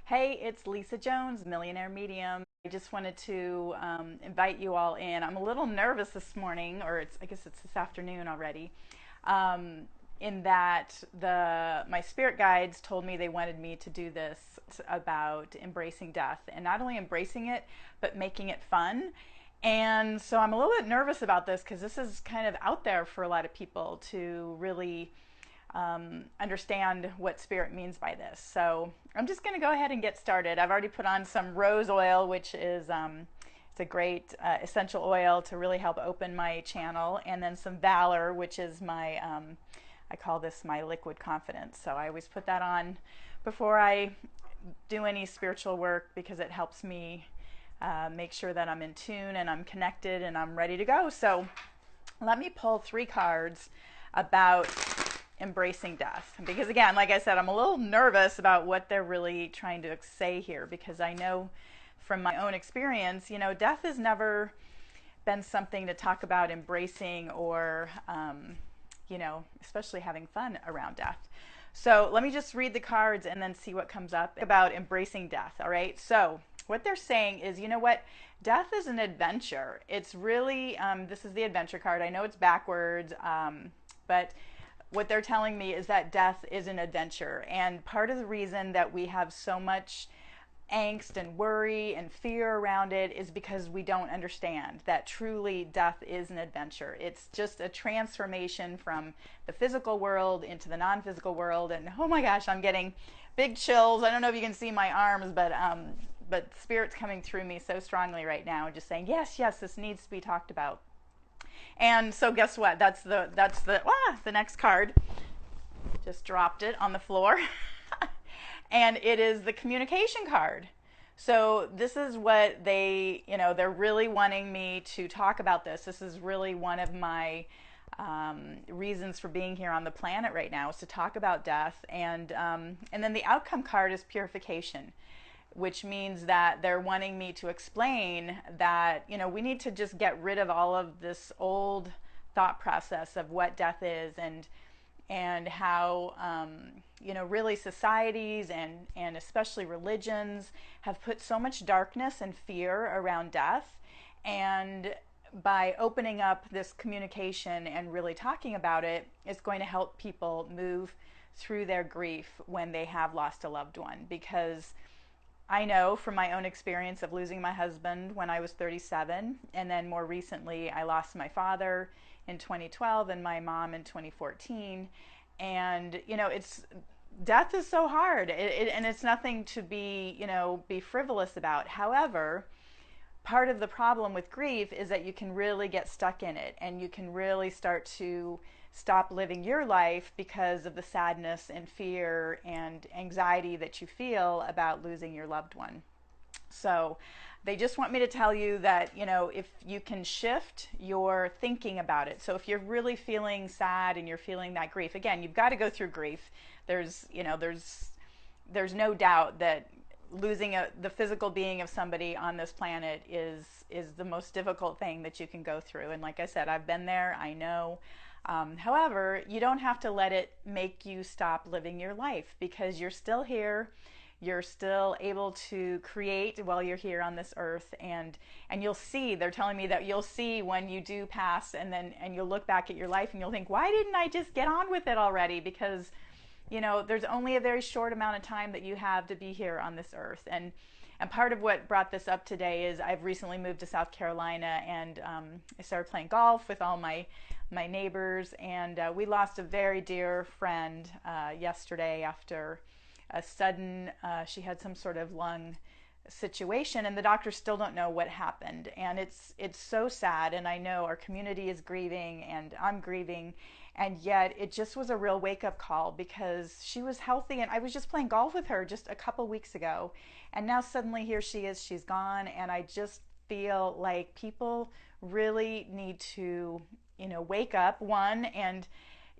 Hey, it's Lisa Jones, Millionaire Medium. I just wanted to invite you all in. I'm a little nervous this morning, or I guess it's this afternoon already, um, in that my spirit guides told me they wanted me to do this about embracing death, and not only embracing it, but making it fun. And so I'm a little bit nervous about this because this is kind of out there for a lot of people to really understand what spirit means by this. So I'm just going to go ahead and get started. I've already put on some rose oil, which is it's a great essential oil to really help open my channel, and then some Valor, which is my I call this my liquid confidence. So I always put that on before I do any spiritual work because it helps me make sure that I'm in tune and I'm connected and I'm ready to go. So let me pull 3 cards about embracing death, because again, like I said, I'm a little nervous about what they're really trying to say here, because I know from my own experience, death has never been something to talk about embracing, or especially having fun around death. So let me just read the cards and then see what comes up about embracing death. All right, so what they're saying is, you know what, death is an adventure. It's really this is the adventure card. I know it's backwards, but what they're telling me is that death is an adventure. And part of the reason that we have so much angst and worry and fear around it is because we don't understand that truly death is an adventure. It's just a transformation from the physical world into the non-physical world. And oh my gosh, I'm getting big chills. I don't know if you can see my arms, but spirit's coming through me so strongly right now, just saying, yes, this needs to be talked about. And so guess what? That's the next card. Just dropped it on the floor. And it is the communication card. So this is what they're really wanting me to talk about this. This is really one of my reasons for being here on the planet right now, is to talk about death. And then the outcome card is purification, which means that they're wanting me to explain that, we need to just get rid of all of this old thought process of what death is, and how, really societies and especially religions have put so much darkness and fear around death. And by opening up this communication and really talking about it, it's going to help people move through their grief when they have lost a loved one. Because I know from my own experience of losing my husband when I was 37, and then more recently I lost my father in 2012 and my mom in 2014. And death is so hard, and it's nothing to be frivolous about. However, part of the problem with grief is that you can really get stuck in it, and you can really start to stop living your life because of the sadness and fear and anxiety that you feel about losing your loved one. So they just want me to tell you that, if you can shift your thinking about it. So if you're really feeling sad and you're feeling that grief, again, you've got to go through grief. There's no doubt that losing the physical being of somebody on this planet is the most difficult thing that you can go through. And like I said, I've been there, I know. However, you don't have to let it make you stop living your life, because you're still here. You're still able to create while you're here on this earth, and you'll see, they're telling me that you'll see when you do pass, and you'll look back at your life and you'll think, why didn't I just get on with it already? Because there's only a very short amount of time that you have to be here on this earth. And part of what brought this up today is I've recently moved to South Carolina, and I started playing golf with all my neighbors, and we lost a very dear friend yesterday after a sudden, she had some sort of lung situation, and the doctors still don't know what happened. And it's so sad, and I know our community is grieving and I'm grieving, and yet it just was a real wake-up call, because she was healthy and I was just playing golf with her just a couple weeks ago, and now suddenly here she is, she's gone. And I just feel like people really need to wake up, one, and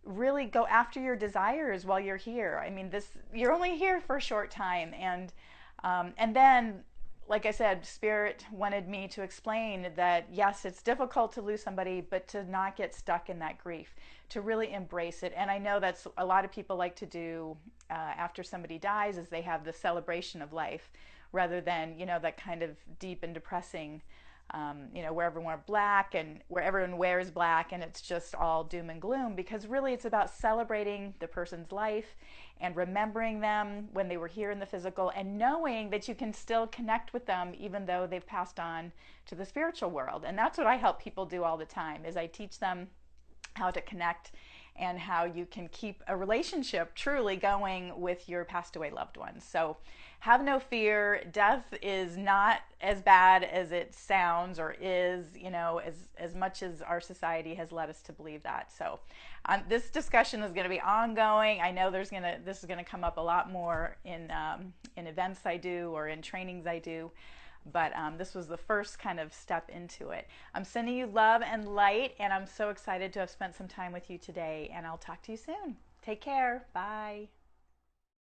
really go after your desires while you're here. I mean, you're only here for a short time, and then like I said, Spirit wanted me to explain that yes, it's difficult to lose somebody, but to not get stuck in that grief, to really embrace it. And I know that's a lot of people like to do after somebody dies, is they have the celebration of life rather than, you know, that kind of deep and depressing, you know, where everyone black and where everyone wears black and it's just all doom and gloom, because really it's about celebrating the person's life and remembering them when they were here in the physical and knowing that you can still connect with them even though they've passed on to the spiritual world. And that's what I help people do all the time, is I teach them how to connect and how you can keep a relationship truly going with your passed away loved ones. So have no fear. Death is not as bad as it sounds or is, you know, as much as our society has led us to believe that. So this discussion is going to be ongoing. I know this is going to come up a lot more in events I do or in trainings I do. But this was the first kind of step into it. I'm sending you love and light, and I'm so excited to have spent some time with you today, and I'll talk to you soon. Take care. Bye.